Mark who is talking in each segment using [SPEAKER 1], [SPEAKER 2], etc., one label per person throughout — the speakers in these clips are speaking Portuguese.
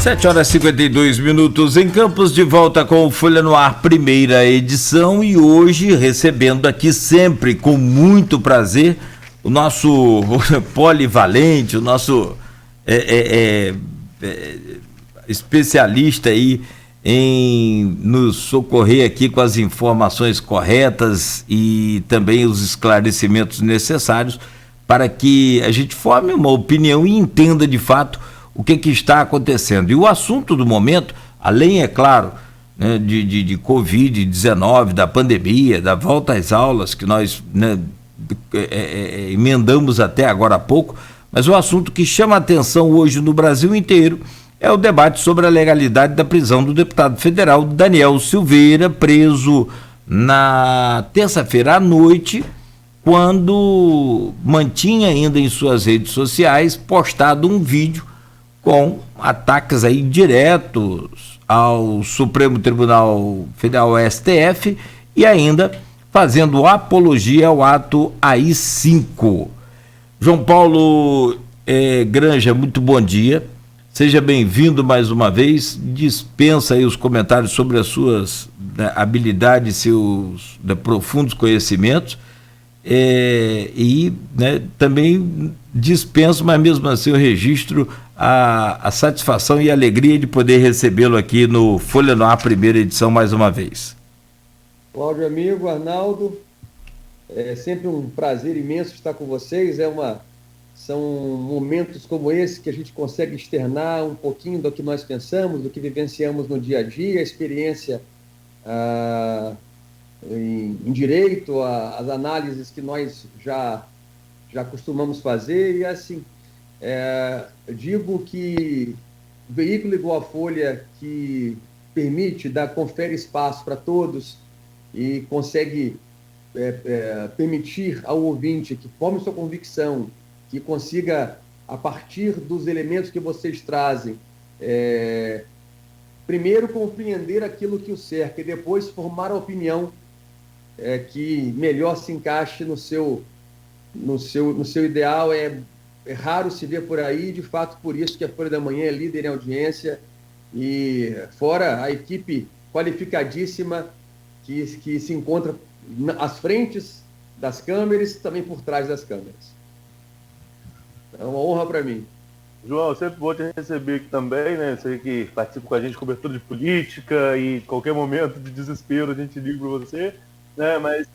[SPEAKER 1] 7h52 em Campos, de volta com o Folha no Ar, primeira edição, e hoje recebendo aqui sempre com muito prazer o nosso polivalente, o nosso especialista aí em nos socorrer aqui com as informações corretas e também os esclarecimentos necessários para que a gente forme uma opinião e entenda de fato o que está acontecendo. E o assunto do momento, além, é claro, né, de Covid-19, da pandemia, da volta às aulas, que nós emendamos até agora há pouco, mas o assunto que chama a atenção hoje no Brasil inteiro é o debate sobre a legalidade da prisão do deputado federal Daniel Silveira, preso na terça-feira à noite, quando mantinha ainda em suas redes sociais postado um vídeo com ataques aí diretos ao Supremo Tribunal Federal, STF, e ainda fazendo apologia ao ato AI-5. João Paulo Granja, muito bom dia. Seja bem-vindo mais uma vez. Dispensa aí os comentários sobre as suas habilidades, seus profundos conhecimentos. E também dispenso, mas mesmo assim eu registro a satisfação e a alegria de poder recebê-lo aqui no Folha no Ar, primeira edição, mais uma vez.
[SPEAKER 2] Cláudio, amigo, Arnaldo, é sempre um prazer imenso estar com vocês. São momentos como esse que a gente consegue externar um pouquinho do que nós pensamos, do que vivenciamos no dia a dia, a experiência em direito, as análises que nós já costumamos fazer. E assim, eu digo que o veículo igual a Folha, que confere espaço para todos e consegue permitir ao ouvinte que forme sua convicção, que consiga, a partir dos elementos que vocês trazem, primeiro compreender aquilo que o cerca e depois formar a opinião que melhor se encaixe no seu ideal. É raro se ver por aí, de fato, por isso que a Folha da Manhã é líder em audiência, e fora a equipe qualificadíssima que se encontra às frentes das câmeras e também por trás das câmeras. É uma honra para mim.
[SPEAKER 3] João, eu sempre vou te receber aqui também, né? Sei que participa com a gente de cobertura de política e qualquer momento de desespero a gente liga para você, né? Mas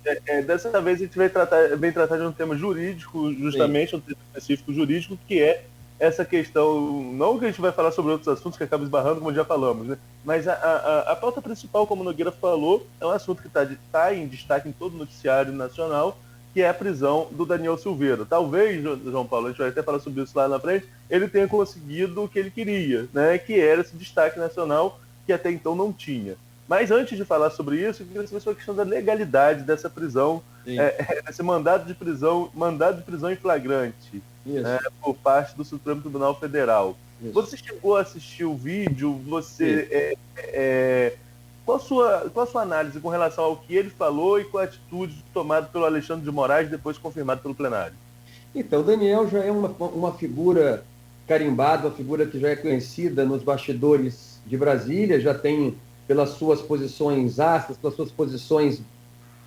[SPEAKER 3] dessa vez a gente vem tratar de um tema jurídico, justamente. Sim. Um tema específico jurídico, que é essa questão, não que a gente vai falar sobre outros assuntos que acabam esbarrando, como já falamos, né? Mas a pauta principal, como o Nogueira falou, é um assunto que está em destaque em todo o noticiário nacional, que é a prisão do Daniel Silveira. Talvez, João Paulo, a gente vai até falar sobre isso lá na frente, ele tenha conseguido o que ele queria, né? Que era esse destaque nacional que até então não tinha. Mas antes de falar sobre isso, eu queria saber sobre a questão da legalidade dessa prisão, esse mandado de prisão em flagrante, por parte do Supremo Tribunal Federal. Isso. Você chegou a assistir o vídeo? Qual a sua análise com relação ao que ele falou e com a atitude tomada pelo Alexandre de Moraes, depois confirmado pelo plenário?
[SPEAKER 2] Então, o Daniel já é uma figura carimbada, uma figura que já é conhecida nos bastidores de Brasília, já tem, pelas suas posições ácidas, pelas suas posições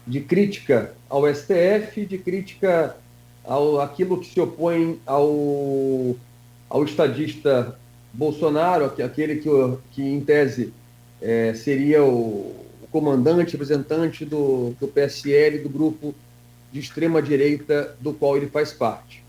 [SPEAKER 2] de crítica ao STF, de crítica aquilo que se opõe ao estadista Bolsonaro, aquele que em tese seria o comandante, representante do PSL, do grupo de extrema-direita do qual ele faz parte.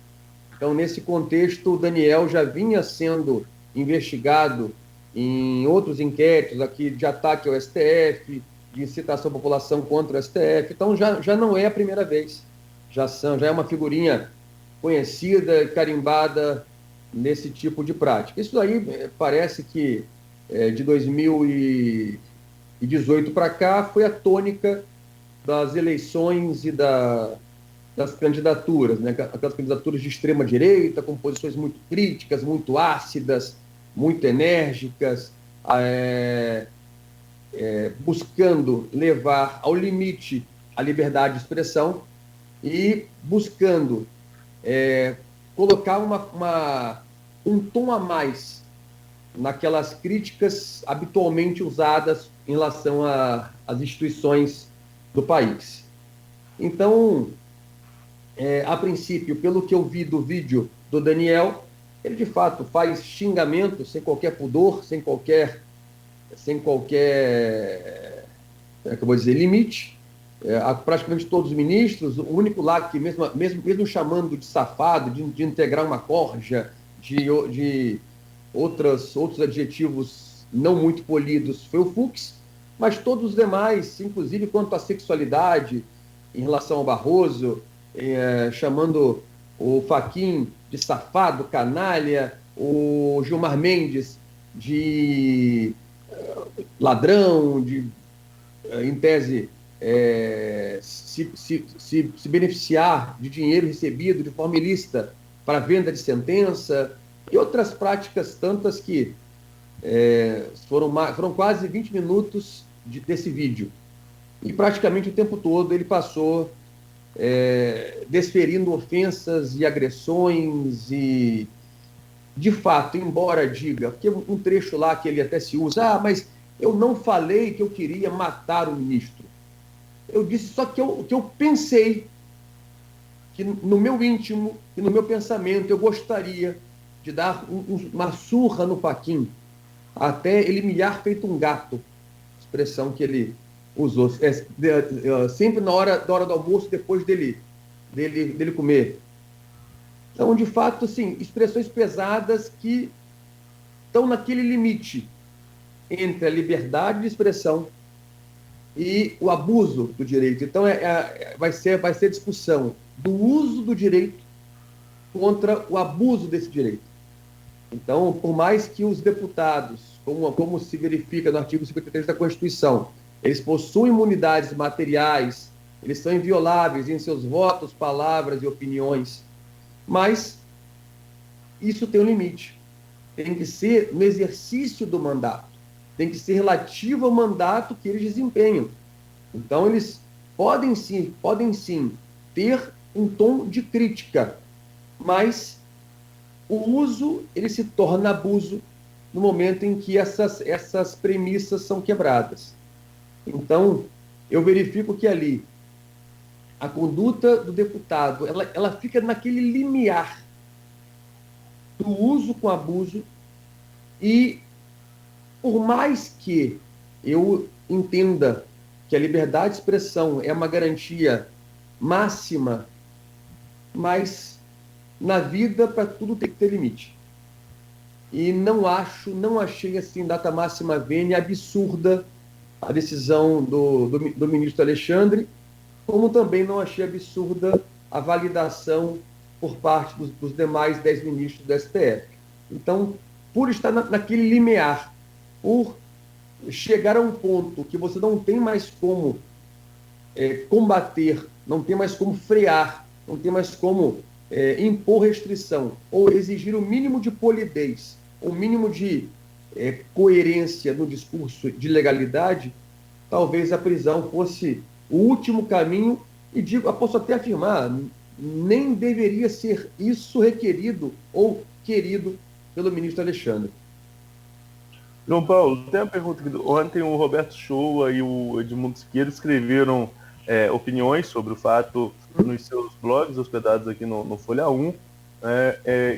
[SPEAKER 2] Então, nesse contexto, o Daniel já vinha sendo investigado em outros inquéritos aqui de ataque ao STF, de incitação à população contra o STF. Então, já não é a primeira vez. Já é uma figurinha conhecida, carimbada nesse tipo de prática. Isso aí parece que de 2018 para cá foi a tônica das eleições e das candidaturas, né? Aquelas candidaturas de extrema-direita, com posições muito críticas, muito ácidas, muito enérgicas, buscando levar ao limite a liberdade de expressão e buscando colocar um tom a mais naquelas críticas habitualmente usadas em relação às instituições do país. Então, a princípio, pelo que eu vi do vídeo do Daniel, ele de fato faz xingamento sem qualquer pudor, sem qualquer, como é que eu vou dizer, limite, a praticamente todos os ministros. O único lá que, mesmo chamando de safado, de integrar uma corja, de outros adjetivos não muito polidos, foi o Fux, mas todos os demais, inclusive quanto à sexualidade, em relação ao Barroso, chamando o Fachin de safado, canalha, o Gilmar Mendes de ladrão, em tese, se beneficiar de dinheiro recebido de forma ilícita para venda de sentença, e outras práticas tantas que foram quase 20 minutos desse vídeo. E praticamente o tempo todo ele passou desferindo ofensas e agressões e, de fato, embora diga, porque um trecho lá que ele até se usa, mas eu não falei que eu queria matar o ministro. Eu disse só que eu pensei que no meu íntimo e no meu pensamento eu gostaria de dar uma surra no Fachin, até ele miar feito um gato, expressão que ele usou, sempre na hora do almoço, depois dele comer. Então, de fato, sim, expressões pesadas que estão naquele limite entre a liberdade de expressão e o abuso do direito. Então, vai ser discussão do uso do direito contra o abuso desse direito. Então, por mais que os deputados, como se verifica no artigo 53 da Constituição, eles possuem imunidades materiais, eles são invioláveis em seus votos, palavras e opiniões, mas isso tem um limite. Tem que ser no exercício do mandato, tem que ser relativo ao mandato que eles desempenham. Então, eles podem sim ter um tom de crítica, mas o uso ele se torna abuso no momento em que essas premissas são quebradas. Então, eu verifico que ali a conduta do deputado ela fica naquele limiar do uso com abuso, e por mais que eu entenda que a liberdade de expressão é uma garantia máxima, mas na vida, para tudo tem que ter limite. E não achei assim, data máxima vênia, absurda a decisão do ministro Alexandre, como também não achei absurda a validação por parte dos demais 10 ministros do STF. Então, por estar naquele limiar, por chegar a um ponto que você não tem mais como combater, não tem mais como frear, não tem mais como impor restrição, ou exigir o mínimo de polidez, o mínimo de coerência no discurso de legalidade, talvez a prisão fosse o último caminho, e posso até afirmar, nem deveria ser isso requerido ou querido pelo ministro Alexandre.
[SPEAKER 3] João Paulo, tem uma pergunta aqui. Ontem o Roberto Shoa e o Edmundo Siqueira escreveram opiniões sobre o fato nos seus blogs hospedados aqui no Folha 1,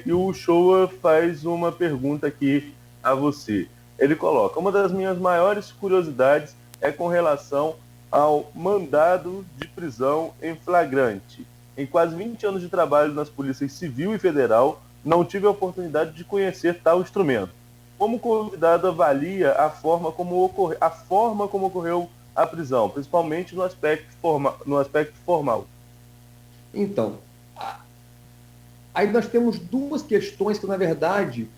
[SPEAKER 3] e o Shoa faz uma pergunta aqui a você. Ele coloca: uma das minhas maiores curiosidades é com relação ao mandado de prisão em flagrante. Em quase 20 anos de trabalho nas polícias civil e federal, não tive a oportunidade de conhecer tal instrumento. Como convidado, avalia a forma como ocorreu a prisão, principalmente no aspecto formal?
[SPEAKER 2] Então, aí nós temos duas questões que, na verdade,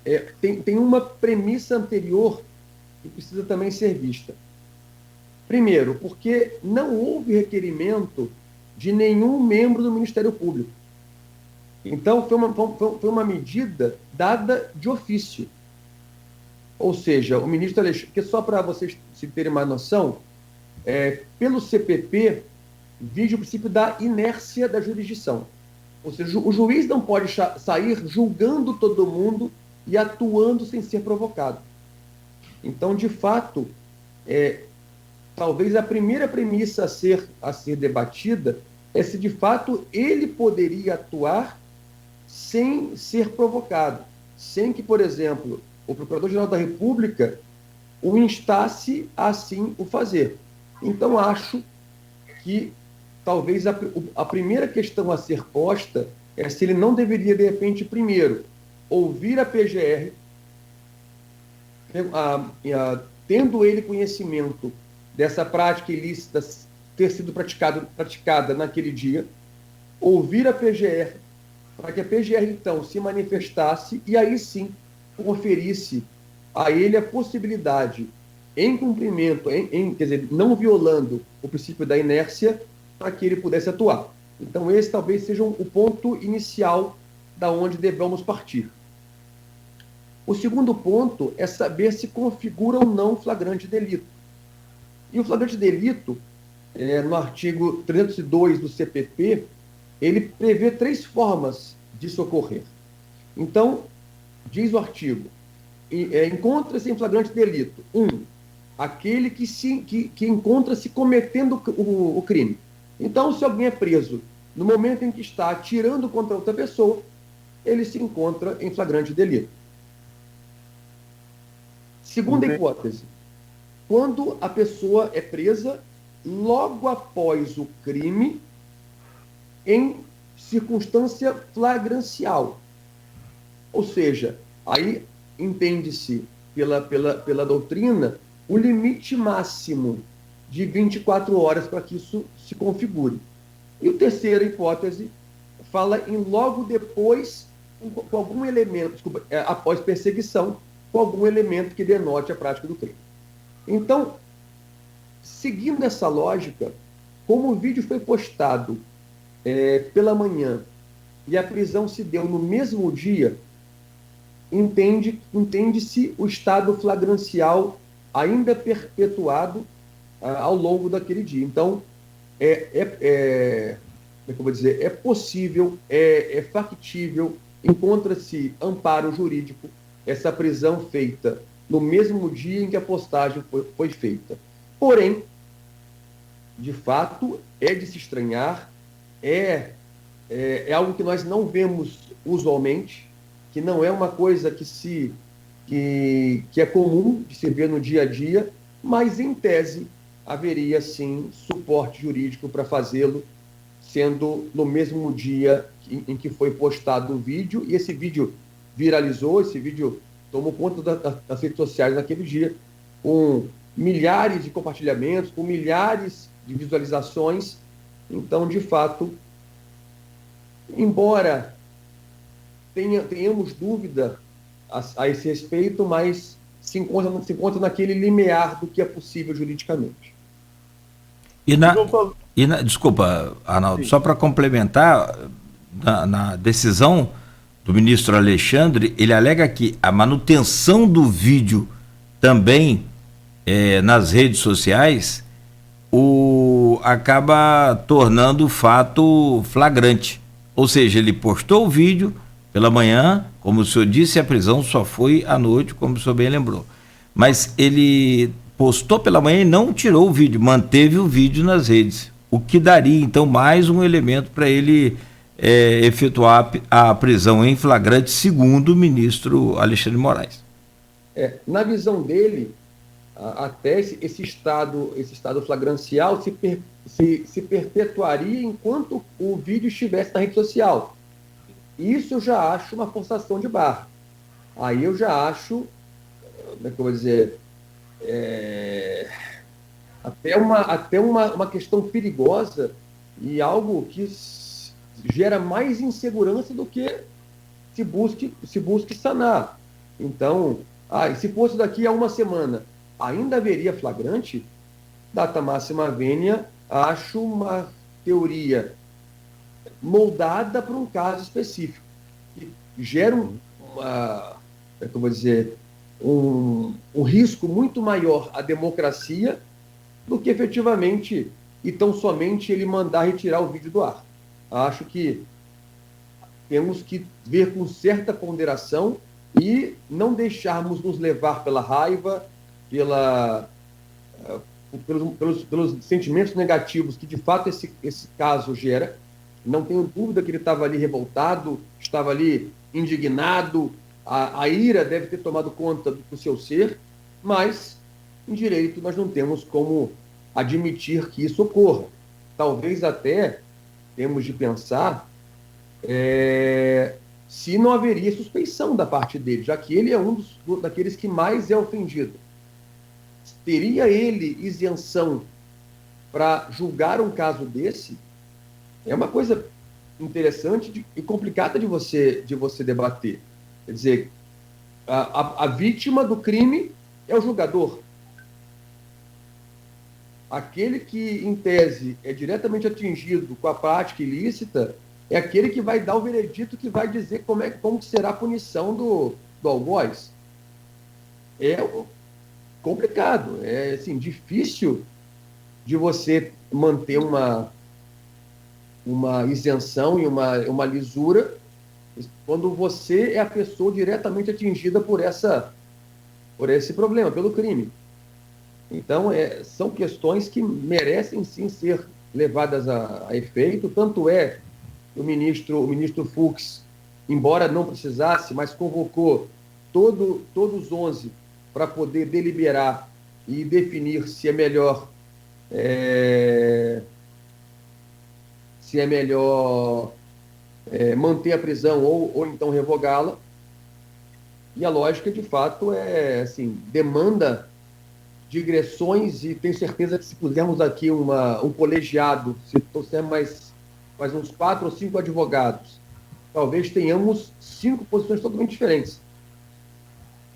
[SPEAKER 2] tem uma premissa anterior que precisa também ser vista. Primeiro, porque não houve requerimento de nenhum membro do Ministério Público. Então, foi uma medida dada de ofício. Ou seja, o ministro Alexandre, porque só para vocês se terem uma noção, pelo CPP, vige o princípio da inércia da jurisdição. Ou seja, o juiz não pode sair julgando todo mundo e atuando sem ser provocado. Então, de fato, talvez a primeira premissa a ser debatida é se, de fato, ele poderia atuar sem ser provocado, sem que, por exemplo, o Procurador-Geral da República o instasse a assim o fazer. Então, acho que talvez a primeira questão a ser posta é se ele não deveria, de repente, primeiro, ouvir a PGR, tendo ele conhecimento dessa prática ilícita ter sido praticada naquele dia, ouvir a PGR, para que a PGR, então, se manifestasse e aí sim conferisse a ele a possibilidade, em cumprimento, quer dizer, não violando o princípio da inércia, para que ele pudesse atuar. Então, esse talvez seja o ponto inicial da onde devemos partir. O segundo ponto é saber se configura ou não flagrante delito. E o flagrante delito, no artigo 302 do CPP, ele prevê 3 formas de socorrer. Então, diz o artigo, encontra-se em flagrante delito, 1, aquele que encontra-se cometendo o crime. Então, se alguém é preso no momento em que está atirando contra outra pessoa, ele se encontra em flagrante delito. Segunda hipótese, quando a pessoa é presa logo após o crime em circunstância flagrancial. Ou seja, aí entende-se pela doutrina o limite máximo de 24 horas para que isso se configure. E a terceira hipótese fala em logo depois, com algum elemento, após perseguição, com algum elemento que denote a prática do crime. Então, seguindo essa lógica, como o vídeo foi postado pela manhã e a prisão se deu no mesmo dia, entende-se o estado flagrancial ainda perpetuado ao longo daquele dia. Então, como é que eu vou dizer? É possível, é factível, encontra-se amparo jurídico essa prisão feita no mesmo dia em que a postagem foi feita. Porém, de fato, é de se estranhar, é algo que nós não vemos usualmente, que não é uma coisa que é comum de se ver no dia a dia, mas, em tese, haveria, sim, suporte jurídico para fazê-lo, sendo no mesmo dia em que foi postado o vídeo, e esse vídeo viralizou, esse vídeo tomou conta das redes sociais naquele dia, com milhares de compartilhamentos, com milhares de visualizações. Então, de fato, embora tenhamos dúvida a esse respeito, mas se encontra naquele limiar do que é possível juridicamente.
[SPEAKER 1] Desculpa, Arnaldo,
[SPEAKER 3] Sim.
[SPEAKER 1] só para complementar, na decisão do ministro Alexandre, ele alega que a manutenção do vídeo também nas redes sociais acaba tornando o fato flagrante. Ou seja, ele postou o vídeo pela manhã, como o senhor disse, a prisão só foi à noite, como o senhor bem lembrou. Mas ele postou pela manhã e não tirou o vídeo, manteve o vídeo nas redes, o que daria, então, mais um elemento para ele efetuar a prisão em flagrante, segundo o ministro Alexandre de Moraes.
[SPEAKER 2] Na visão dele, até esse estado flagrancial se perpetuaria enquanto o vídeo estivesse na rede social. Isso eu já acho uma forçação de barra. Aí eu já acho, como é que eu vou dizer, até uma questão perigosa e algo que gera mais insegurança do que se busque sanar. Então, se fosse daqui a uma semana, ainda haveria flagrante? Data máxima vênia, acho uma teoria moldada para um caso específico, que gera um risco muito maior à democracia do que efetivamente e tão somente ele mandar retirar o vídeo do ar. Acho que temos que ver com certa ponderação e não deixarmos nos levar pela raiva, pelos sentimentos negativos que de fato esse caso gera. Não tenho dúvida que ele estava ali revoltado, estava ali indignado, a ira deve ter tomado conta do seu ser, mas em direito nós não temos como admitir que isso ocorra. Talvez até temos de pensar se não haveria suspeição da parte dele, já que ele é daqueles que mais é ofendido. Teria ele isenção para julgar um caso desse? É uma coisa interessante e complicada de você debater. Quer dizer, a vítima do crime é o julgador. Aquele que, em tese, é diretamente atingido com a prática ilícita é aquele que vai dar o veredito, que vai dizer como será a punição do algoz. É complicado, é assim, difícil de você manter uma isenção e uma lisura quando você é a pessoa diretamente atingida por esse problema, pelo crime. Então, são questões que merecem sim ser levadas a efeito, tanto é que o ministro Fux, embora não precisasse, mas convocou todos os 11 para poder deliberar e definir se é melhor manter a prisão ou então revogá-la. E a lógica, de fato, assim, demanda digressões, e tenho certeza que se pusermos aqui um colegiado, se trouxermos mais uns 4 ou 5 advogados, talvez tenhamos 5 posições totalmente diferentes.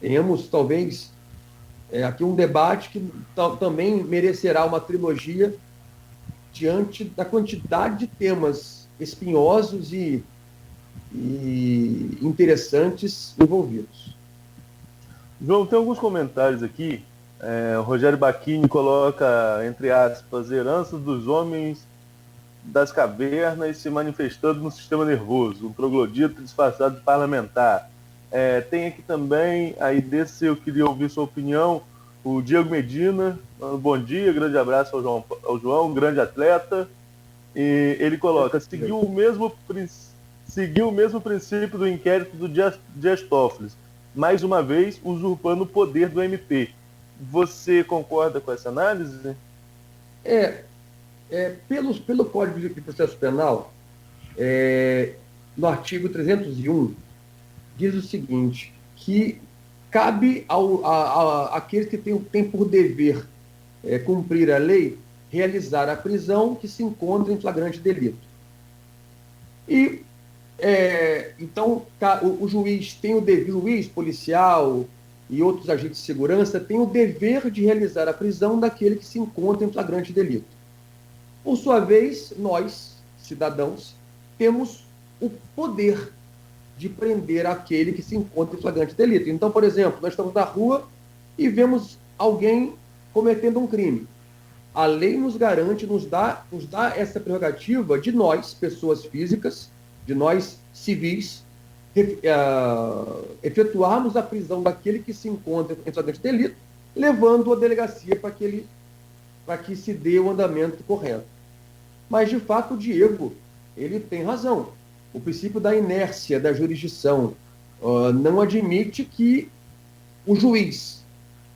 [SPEAKER 2] Tenhamos, talvez, aqui um debate que também merecerá uma trilogia diante da quantidade de temas espinhosos e interessantes envolvidos.
[SPEAKER 3] João, tem alguns comentários aqui. O Rogério Bacchini coloca, entre aspas, heranças dos homens das cavernas se manifestando no sistema nervoso, um troglodita disfarçado de parlamentar. Tem aqui também, aí desse eu queria ouvir sua opinião, o Diego Medina. Bom dia, grande abraço ao João, um grande atleta. E ele coloca, seguiu o mesmo princípio do inquérito do Dias Toffoli, mais uma vez usurpando o poder do MP. Você concorda com essa análise?
[SPEAKER 2] Pelo Código de Processo Penal, no artigo 301, diz o seguinte, que cabe àqueles que têm por dever cumprir a lei, realizar a prisão que se encontra em flagrante delito. E, então, o juiz tem o juiz policial e outros agentes de segurança têm o dever de realizar a prisão daquele que se encontra em flagrante delito. Por sua vez, nós, cidadãos, temos o poder de prender aquele que se encontra em flagrante delito. Então, por exemplo, nós estamos na rua e vemos alguém cometendo um crime. A lei nos garante, nos dá essa prerrogativa de nós, pessoas físicas, de nós, civis, efetuarmos a prisão daquele que se encontra em flagrante delito, levando-o à delegacia para que se dê o andamento correto. Mas, de fato, o Diego, ele tem razão. O princípio da inércia da jurisdição não admite que o juiz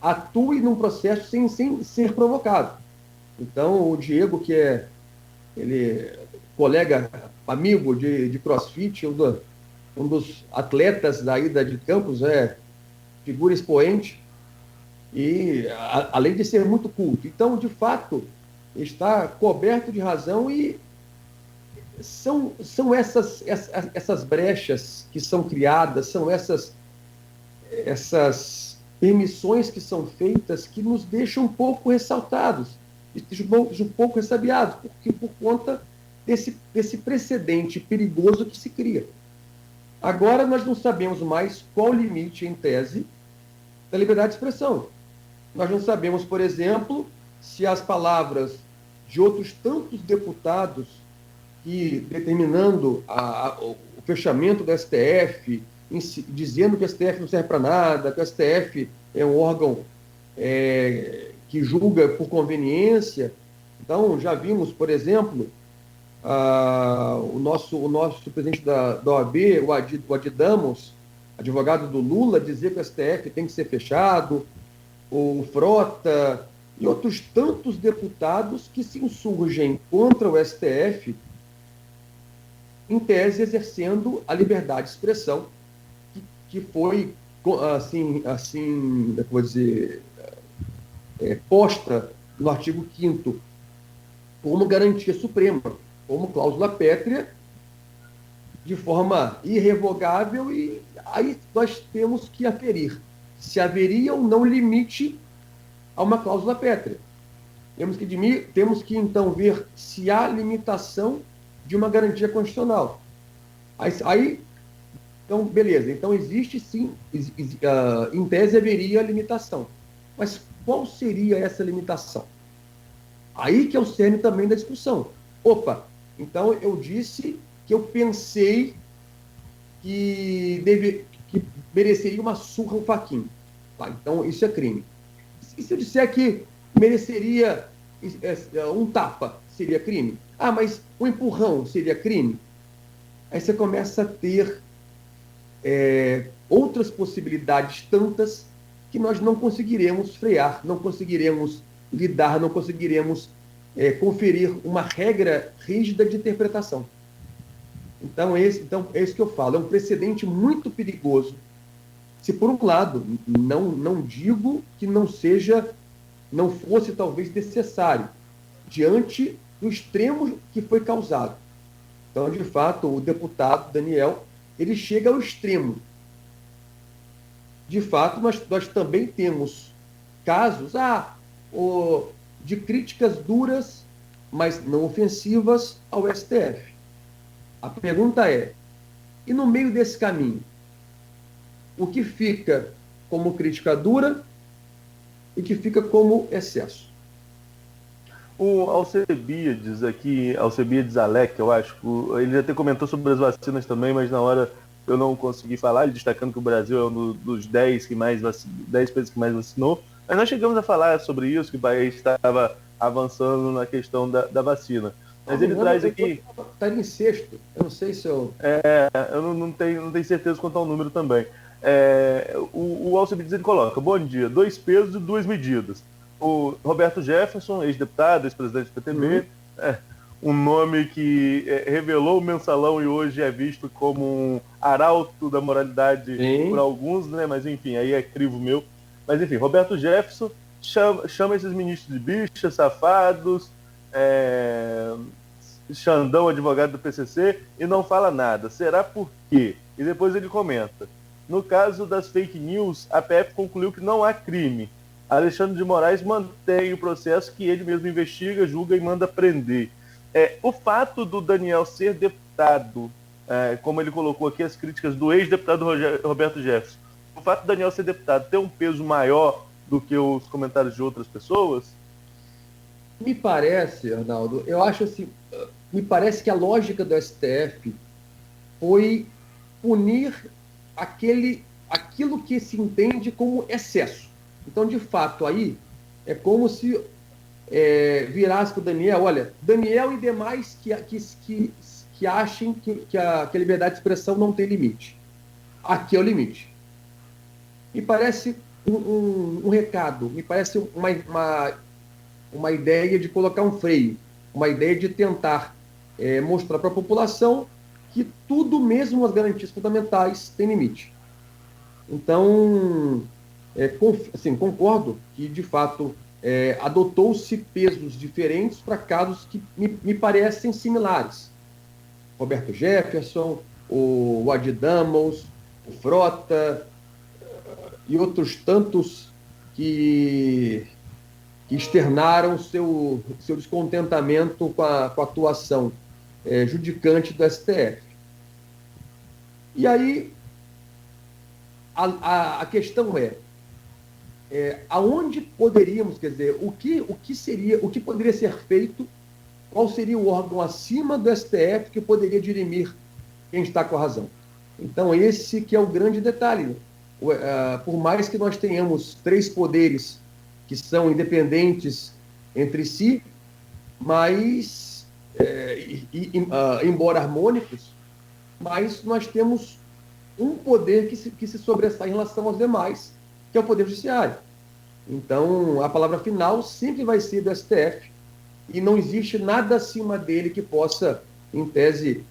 [SPEAKER 2] atue num processo sem ser provocado. Então, o Diego, que ele colega, amigo de CrossFit, um dos atletas da ida de Campos, figura expoente, e além de ser muito culto. Então, de fato, está coberto de razão, e são essas brechas que são criadas, são essas permissões que são feitas que nos deixam um pouco ressaltados, um pouco ressabiados, por conta desse precedente perigoso que se cria. Agora nós não sabemos mais qual o limite, em tese, da liberdade de expressão. Nós não sabemos, por exemplo, se as palavras de outros tantos deputados que, determinando o fechamento do STF dizendo que o STF não serve para nada, que o STF é um órgão que julga por conveniência. Então, já vimos, por exemplo, o nosso presidente da OAB, o Adi Damos, advogado do Lula, dizer que o STF tem que ser fechado, o Frota e outros tantos deputados que se insurgem contra o STF, em tese exercendo a liberdade de expressão, que foi, assim, vou dizer, posta no artigo 5º como garantia suprema, como cláusula pétrea, de forma irrevogável, e aí nós temos que aferir se haveria ou não limite a uma cláusula pétrea. Temos que então ver se há limitação de uma garantia constitucional. Aí então, beleza. Então, existe sim, em tese haveria limitação. Mas qual seria essa limitação? Aí que é o cerne também da discussão. Opa, então eu disse que eu pensei que mereceria uma surra, um faquinho. Tá, então, isso é crime. E se eu disser que mereceria um tapa, seria crime? Ah, mas um empurrão seria crime? Aí você começa a ter outras possibilidades tantas que nós não conseguiremos frear, não conseguiremos lidar, não conseguiremos conferir uma regra rígida de interpretação. Então, é isso que eu falo, é um precedente muito perigoso. Se, por um lado, não digo que não fosse talvez necessário, diante do extremo que foi causado. Então, de fato, o deputado Daniel, ele chega ao extremo. De fato, nós também temos casos de críticas duras, mas não ofensivas ao STF. A pergunta é, e no meio desse caminho, o que fica como crítica dura e o que fica como excesso?
[SPEAKER 3] O Alcebiades aqui, Alcebiades Alec, eu acho, ele até comentou sobre as vacinas também, mas na hora eu não consegui falar, ele destacando que o Brasil é um dos 10 países que mais vacinou. Mas nós chegamos a falar sobre isso, que o país estava avançando na questão da vacina. Mas ele traz aqui...
[SPEAKER 2] Está em sexto, eu não sei se eu...
[SPEAKER 3] eu não tenho certeza quanto ao número também. O Alcebiades, ele coloca, bom dia, 2 pesos e 2 medidas. O Roberto Jefferson, ex-deputado, ex-presidente do PTB, um nome que revelou o mensalão e hoje é visto como um arauto da moralidade por alguns, né? Mas enfim, aí é crivo meu. Mas enfim, Roberto Jefferson chama esses ministros de bichas, safados, Xandão, advogado do PCC, e não fala nada. Será por quê? E depois ele comenta. No caso das fake news, a PF concluiu que não há crime. Alexandre de Moraes mantém o processo que ele mesmo investiga, julga e manda prender. O fato do Daniel ser deputado, como ele colocou aqui as críticas do ex-deputado Roberto Jefferson, o fato do Daniel ser deputado ter um peso maior do que os comentários de outras pessoas?
[SPEAKER 2] Me parece, Arnaldo, eu acho assim, me parece que a lógica do STF foi punir aquilo que se entende como excesso. Então, de fato, aí é como se virasse para o Daniel, olha, Daniel e demais que achem que a liberdade de expressão não tem limite. Aqui é o limite. Me parece um recado, me parece uma ideia de colocar um freio, uma ideia de tentar mostrar para a população que tudo, mesmo as garantias fundamentais, tem limite. Então, concordo que, de fato, adotou-se pesos diferentes para casos que me parecem similares. Roberto Jefferson, o Adi Damos, o Frota e outros tantos que externaram seu descontentamento com a atuação judicante do STF. E aí, a questão aonde poderíamos, quer dizer, o que poderia ser feito, qual seria o órgão acima do STF que poderia dirimir quem está com a razão? Então, esse que é o grande detalhe. Por mais que nós tenhamos três poderes que são independentes entre si, mas, embora harmônicos, mas nós temos um poder que se sobressai em relação aos demais, que é o Poder Judiciário. Então, a palavra final sempre vai ser do STF e não existe nada acima dele que possa, em tese,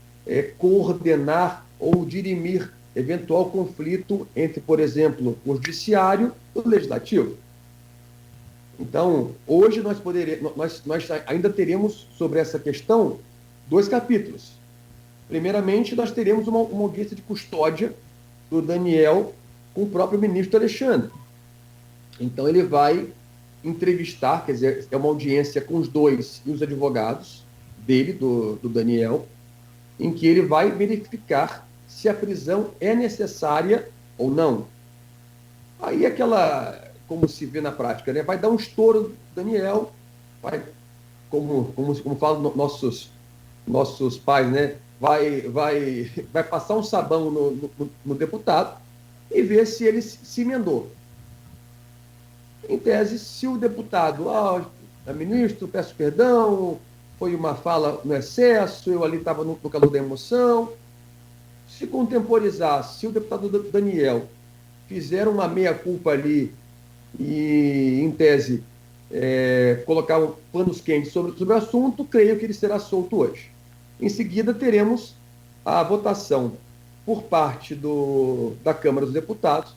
[SPEAKER 2] coordenar ou dirimir eventual conflito entre, por exemplo, o Judiciário e o Legislativo. Então, hoje nós ainda teremos sobre essa questão 2 capítulos. Primeiramente, nós teremos uma audiência de custódia do Daniel com o próprio ministro Alexandre. Então, ele vai entrevistar, quer dizer, é uma audiência com os dois e os advogados dele, do Daniel, em que ele vai verificar se a prisão é necessária ou não. Aí, como se vê na prática, né? Vai dar um estouro do Daniel, como falam nossos pais, né? Vai passar um sabão no deputado e ver se ele se emendou. Em tese, se o deputado, ministro, peço perdão, foi uma fala no excesso, eu ali estava no calor da emoção. Se contemporizar, se o deputado Daniel fizer uma meia-culpa ali e, em tese, colocar panos quentes sobre o assunto, creio que ele será solto hoje. Em seguida, teremos a votação por parte da Câmara dos Deputados,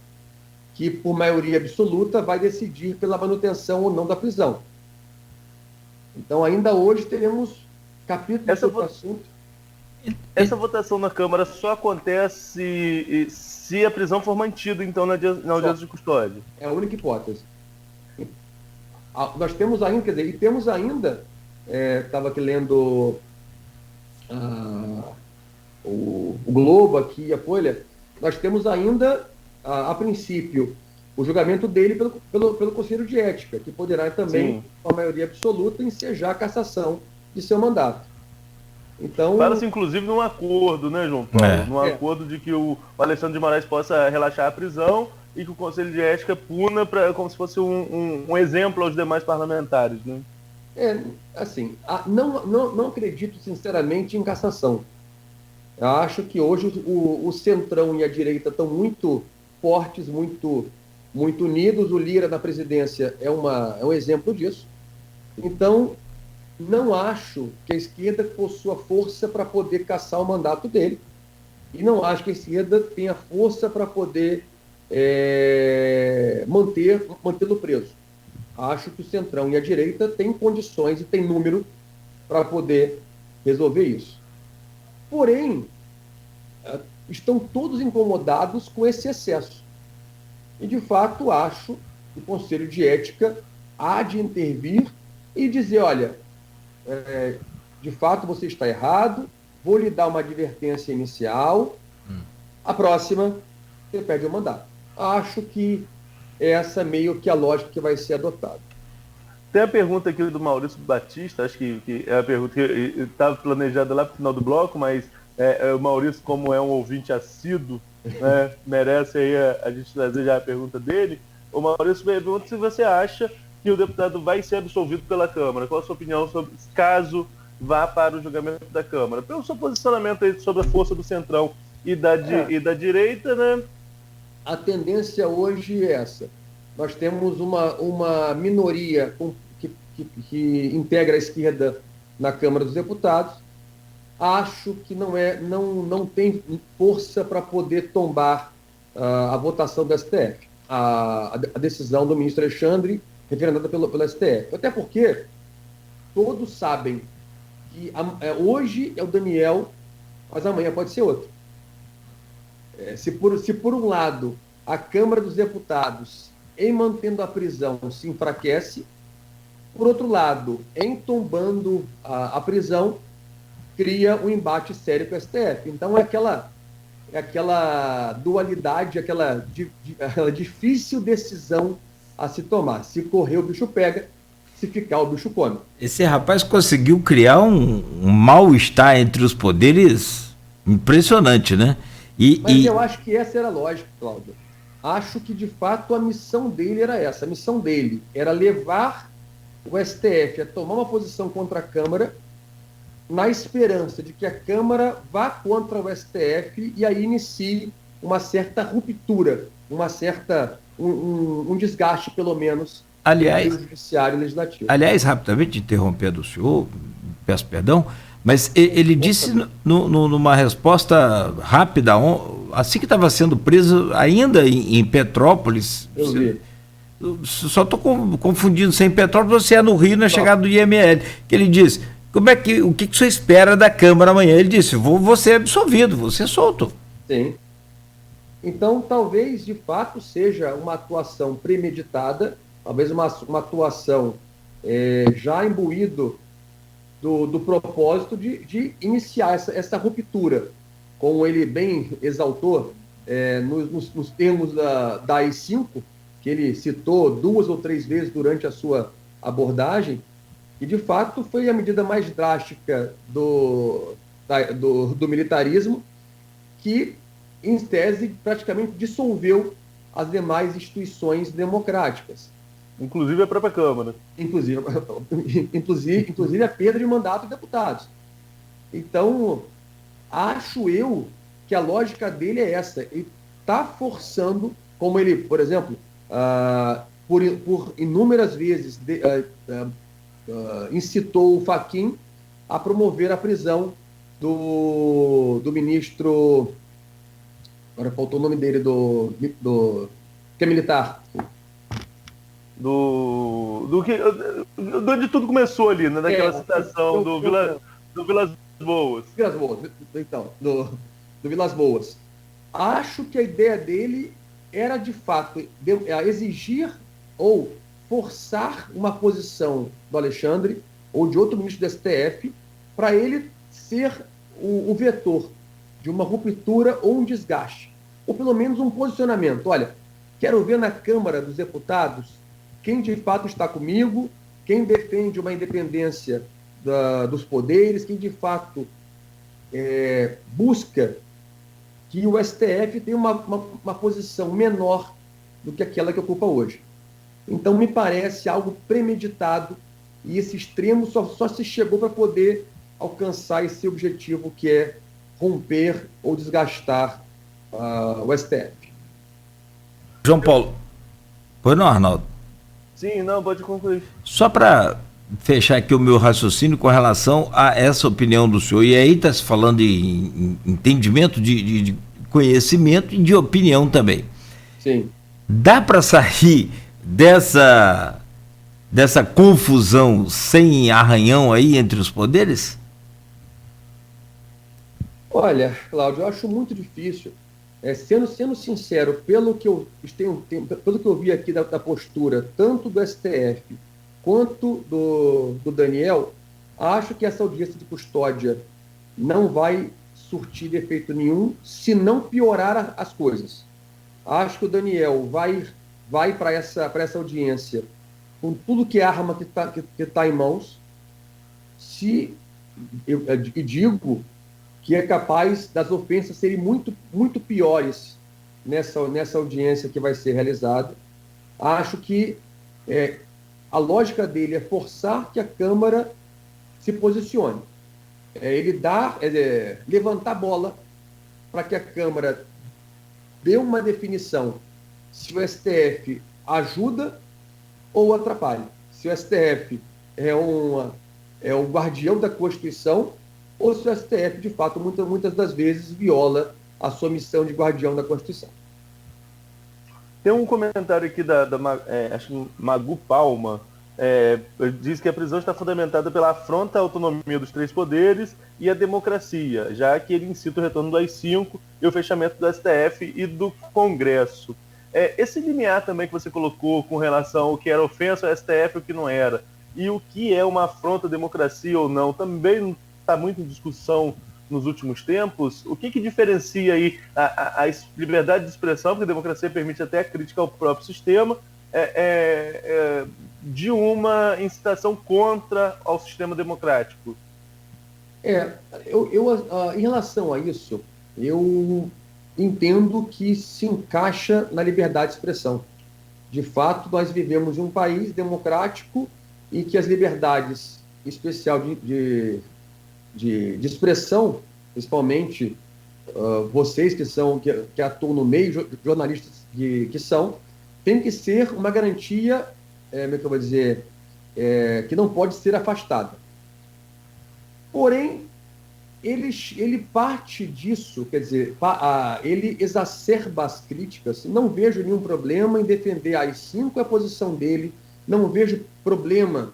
[SPEAKER 2] que, por maioria absoluta, vai decidir pela manutenção ou não da prisão. Então, ainda hoje, teremos capítulos sobre o assunto.
[SPEAKER 3] Essa votação na Câmara só acontece se a prisão for mantida, então, na audiência de custódia.
[SPEAKER 2] É a única hipótese. Nós temos ainda, quer dizer, estava aqui lendo o Globo aqui, a Folha, nós temos ainda, a princípio, o julgamento dele pelo Conselho de Ética, que poderá também, com a maioria absoluta, ensejar a cassação de seu mandato. Então,
[SPEAKER 3] fala-se, inclusive, num acordo, né, João Paulo? Num acordo de que o Alexandre de Moraes possa relaxar a prisão e que o Conselho de Ética puna como se fosse um exemplo aos demais parlamentares, né?
[SPEAKER 2] Assim, não acredito sinceramente em cassação. Eu acho que hoje o Centrão e a direita estão muito fortes, muito unidos. O Lira na presidência é um exemplo disso. Então, não acho que a esquerda possua força para poder cassar o mandato dele. E não acho que a esquerda tenha força para poder mantê-lo preso. Acho que o Centrão e a direita têm condições e têm número para poder resolver isso. Porém, estão todos incomodados com esse excesso. E, de fato, acho que o Conselho de Ética há de intervir e dizer, olha, de fato você está errado, vou lhe dar uma advertência inicial, a próxima você perde o mandato. Acho que essa meio que a lógica que vai ser adotada.
[SPEAKER 3] Tem a pergunta aqui do Maurício Batista, acho que é a pergunta que estava planejada lá para o final do bloco, mas o Maurício, como é um ouvinte assíduo, né, merece aí a gente trazer já a pergunta dele. O Maurício pergunta se você acha que o deputado vai ser absolvido pela Câmara. Qual a sua opinião sobre caso vá para o julgamento da Câmara? Pelo seu posicionamento aí sobre a força do Centrão e da direita, né?
[SPEAKER 2] A tendência hoje é essa. Nós temos uma minoria que integra a esquerda na Câmara dos Deputados. Acho que não tem força para poder tombar a votação do STF, a decisão do ministro Alexandre, referendada pelo STF. Até porque todos sabem que hoje é o Daniel, mas amanhã pode ser outro. Se por um lado a Câmara dos Deputados, em mantendo a prisão, se enfraquece, por outro lado, em tombando a prisão, cria um embate sério com o STF. Então é aquela dualidade, aquela difícil decisão a se tomar. Se correr, o bicho pega; se ficar, o bicho come.
[SPEAKER 1] Esse rapaz conseguiu criar um mal-estar entre os poderes impressionante, né?
[SPEAKER 2] Mas eu acho que essa era a lógica, Cláudio. Acho que, de fato, a missão dele era essa. A missão dele era levar o STF a tomar uma posição contra a Câmara, na esperança de que a Câmara vá contra o STF e aí inicie uma certa ruptura, um desgaste, pelo menos,
[SPEAKER 1] aliás,
[SPEAKER 2] do judiciário legislativo.
[SPEAKER 1] Aliás, rapidamente, interrompendo o senhor, peço perdão, mas ele disse numa resposta rápida, assim que estava sendo preso, ainda em Petrópolis.
[SPEAKER 2] Eu vi.
[SPEAKER 1] Só estou confundindo, se é em Petrópolis ou se é no Rio, na chegada do IML, que ele disse, o que o senhor espera da Câmara amanhã? Ele disse, vou ser absolvido, vou ser solto.
[SPEAKER 2] Sim. Então, talvez, de fato, seja uma atuação premeditada, talvez uma atuação já imbuído do propósito de iniciar essa ruptura, como ele bem exaltou nos termos da AI-5, que ele citou 2 ou 3 vezes durante a sua abordagem, e de fato foi a medida mais drástica do militarismo, que, em tese, praticamente dissolveu as demais instituições democráticas.
[SPEAKER 3] Inclusive a própria Câmara.
[SPEAKER 2] Inclusive a perda de mandato de deputados. Então, acho eu que a lógica dele é essa. Ele está forçando, como ele, por exemplo, por inúmeras vezes incitou o Fachin a promover a prisão do ministro, agora faltou o nome dele, que é militar.
[SPEAKER 3] De onde tudo começou ali, né? Naquela citação do Vilas Boas.
[SPEAKER 2] Então, do Vilas Boas. Acho que a ideia dele era, de fato, exigir ou forçar uma posição do Alexandre ou de outro ministro do STF para ele ser o vetor de uma ruptura ou um desgaste, ou pelo menos um posicionamento. Olha, quero ver na Câmara dos Deputados quem de fato está comigo, quem defende uma independência dos poderes, quem de fato busca que o STF tenha uma posição menor do que aquela que ocupa hoje. Então, me parece algo premeditado, e esse extremo só se chegou para poder alcançar esse objetivo, que é romper ou desgastar o STF.
[SPEAKER 1] João Paulo. Pois não, Arnaldo?
[SPEAKER 3] Sim, não, pode concluir.
[SPEAKER 1] Só para fechar aqui o meu raciocínio com relação a essa opinião do senhor, e aí está se falando em entendimento, de conhecimento e de opinião também.
[SPEAKER 2] Sim.
[SPEAKER 1] Dá para sair dessa confusão sem arranhão aí entre os poderes?
[SPEAKER 2] Olha, Cláudio, eu acho muito difícil. Sendo sincero, pelo que eu vi aqui da postura, tanto do STF quanto do Daniel, acho que essa audiência de custódia não vai surtir efeito nenhum, se não piorar as coisas. Acho que o Daniel vai para essa audiência com tudo que é arma que tá em mãos. Eu digo que é capaz das ofensas serem muito, muito piores nessa audiência que vai ser realizada. Acho que a lógica dele é forçar que a Câmara se posicione. Ele levantar a bola para que a Câmara dê uma definição se o STF ajuda ou atrapalha. Se o STF é o guardião da Constituição, ou se o STF, de fato, muitas das vezes viola a sua missão de guardião da Constituição.
[SPEAKER 3] Tem um comentário aqui acho que Magu Palma, diz que a prisão está fundamentada pela afronta à autonomia dos 3 poderes e à democracia, já que ele incita o retorno do AI-5 e o fechamento do STF e do Congresso. Esse limiar também que você colocou com relação ao que era ofensa ao STF e o que não era, e o que é uma afronta à democracia ou não, também está muito em discussão nos últimos tempos. O que diferencia aí a liberdade de expressão, porque a democracia permite até a crítica ao próprio sistema, de uma incitação contra ao sistema democrático?
[SPEAKER 2] Em relação a isso, eu entendo que se encaixa na liberdade de expressão. De fato, nós vivemos em um país democrático e que as liberdades, em especial de expressão, principalmente vocês que atuam no meio, jornalistas que são, tem que ser uma garantia, como é que eu vou dizer, que não pode ser afastada. Porém, ele parte disso, quer dizer, ele exacerba as críticas. Não vejo nenhum problema em defender a AI-5, é a posição dele. Não vejo problema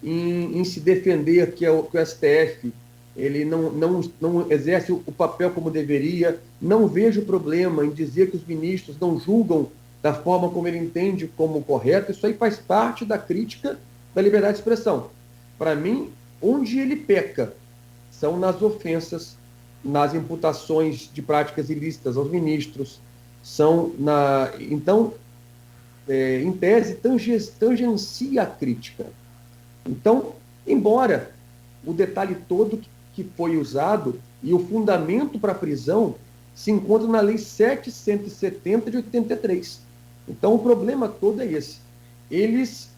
[SPEAKER 2] em se defender que o STF ele não exerce o papel como deveria. Não vejo problema em dizer que os ministros não julgam da forma como ele entende como correto. Isso aí faz parte da crítica da liberdade de expressão. Para mim, onde ele peca são nas ofensas, nas imputações de práticas ilícitas aos ministros, então, em tese, tangencia a crítica. Então, embora o detalhe todo que foi usado e o fundamento para a prisão se encontra na Lei 770 de 83. Então, o problema todo é esse. Eles,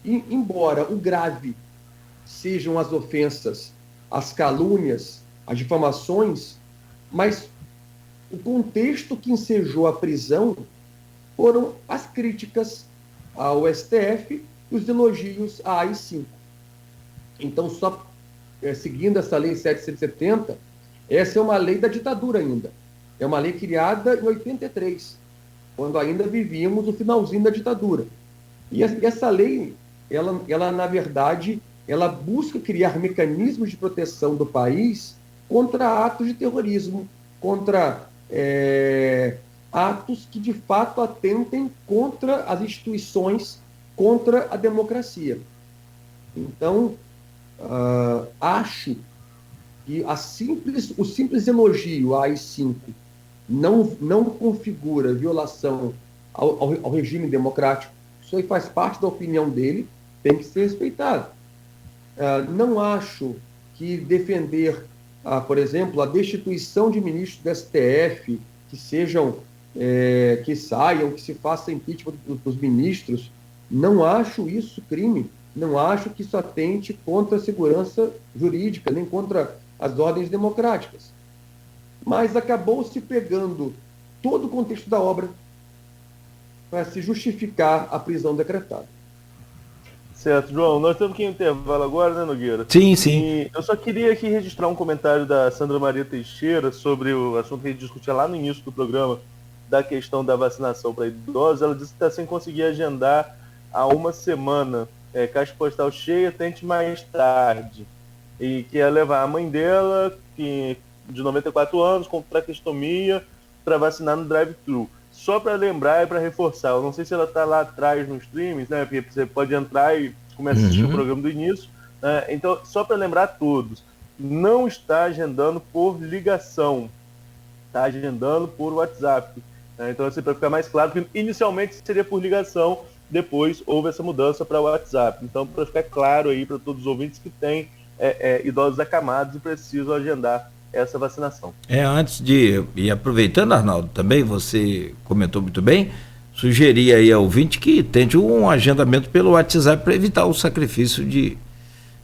[SPEAKER 2] embora o grave sejam as ofensas, as calúnias, as difamações, mas o contexto que ensejou a prisão foram as críticas ao STF e os elogios à AI-5. Então, só seguindo essa lei 770, essa é uma lei da ditadura ainda. É uma lei criada em 83, quando ainda vivíamos o finalzinho da ditadura. E essa lei, ela na verdade, ela busca criar mecanismos de proteção do país contra atos de terrorismo, contra atos que, de fato, atentem contra as instituições, contra a democracia. Então, acho que o simples elogio à AI-5 não configura violação ao regime democrático. Isso aí faz parte da opinião dele, tem que ser respeitado. Não acho que defender, por exemplo, a destituição de ministros do STF, que saiam, que se faça impeachment dos ministros, não acho isso crime. Não acho que isso atente contra a segurança jurídica, nem contra as ordens democráticas. Mas acabou se pegando todo o contexto da obra para se justificar a prisão decretada.
[SPEAKER 3] Certo, João, nós temos que ir em intervalo agora, né, Nogueira?
[SPEAKER 1] Sim, sim.
[SPEAKER 3] E eu só queria aqui registrar um comentário da Sandra Maria Teixeira sobre o assunto que a gente discutia lá no início do programa, da questão da vacinação para idosos. Ela disse que está sem conseguir agendar há uma semana. Caixa postal cheia, tente mais tarde. E que ia levar a mãe dela, que de 94 anos, com traqueostomia, para vacinar no drive-thru. Só para lembrar e para reforçar, eu não sei se ela está lá atrás nos streams, né? Porque você pode entrar e começar a assistir o programa do início. Né? Então, só para lembrar a todos, não está agendando por ligação, está agendando por WhatsApp. Né? Então, assim, para ficar mais claro, que inicialmente seria por ligação, depois houve essa mudança para o WhatsApp. Então, para ficar claro aí para todos os ouvintes que têm idosos acamados e precisam agendar essa vacinação.
[SPEAKER 1] E aproveitando, Arnaldo, também você comentou muito bem, sugerir aí ao ouvinte que tente um agendamento pelo WhatsApp para evitar o sacrifício de,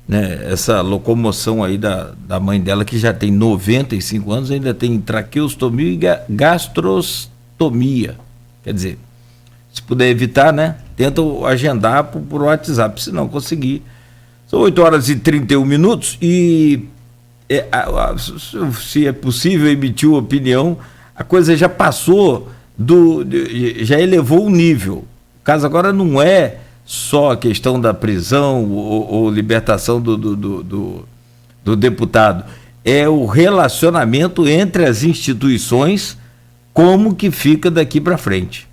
[SPEAKER 1] né, essa locomoção aí da mãe dela, que já tem 95 anos, ainda tem traqueostomia e gastrostomia. Quer dizer, se puder evitar, né, tenta agendar por WhatsApp, se não conseguir. São 8h31 e se é possível emitir uma opinião, a coisa já passou já elevou o nível. O caso agora não é só a questão da prisão ou libertação do deputado, é o relacionamento entre as instituições, como que fica daqui para frente,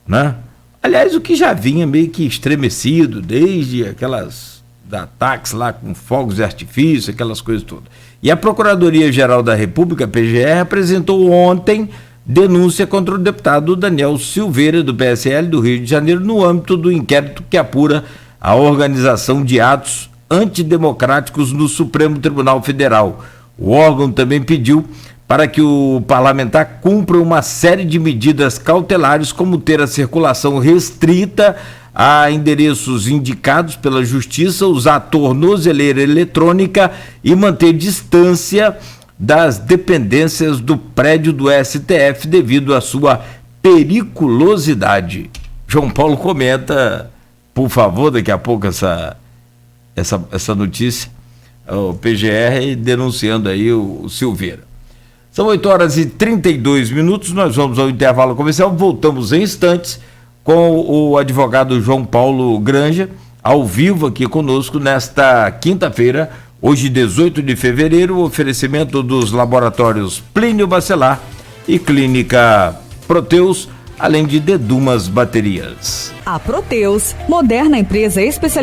[SPEAKER 1] né? Aliás, o que já vinha meio que estremecido desde aquelas ataques lá com fogos de artifício, aquelas coisas todas. E a Procuradoria-Geral da República, PGR, apresentou ontem denúncia contra o deputado Daniel Silveira, do PSL do Rio de Janeiro, no âmbito do inquérito que apura a organização de atos antidemocráticos no Supremo Tribunal Federal. O órgão também pediu para que o parlamentar cumpra uma série de medidas cautelares, como ter a circulação restrita a endereços indicados pela Justiça, usar tornozeleira eletrônica e manter distância das dependências do prédio do STF devido à sua periculosidade. João Paulo comenta, por favor, daqui a pouco essa notícia, o PGR denunciando aí o Silveira. São 8h32, nós vamos ao intervalo comercial, voltamos em instantes com o advogado João Paulo Granja, ao vivo aqui conosco nesta quinta-feira, hoje 18 de fevereiro, oferecimento dos laboratórios Plínio Bacelar e Clínica Proteus, além de Dedumas Baterias.
[SPEAKER 4] A Proteus, moderna empresa especializada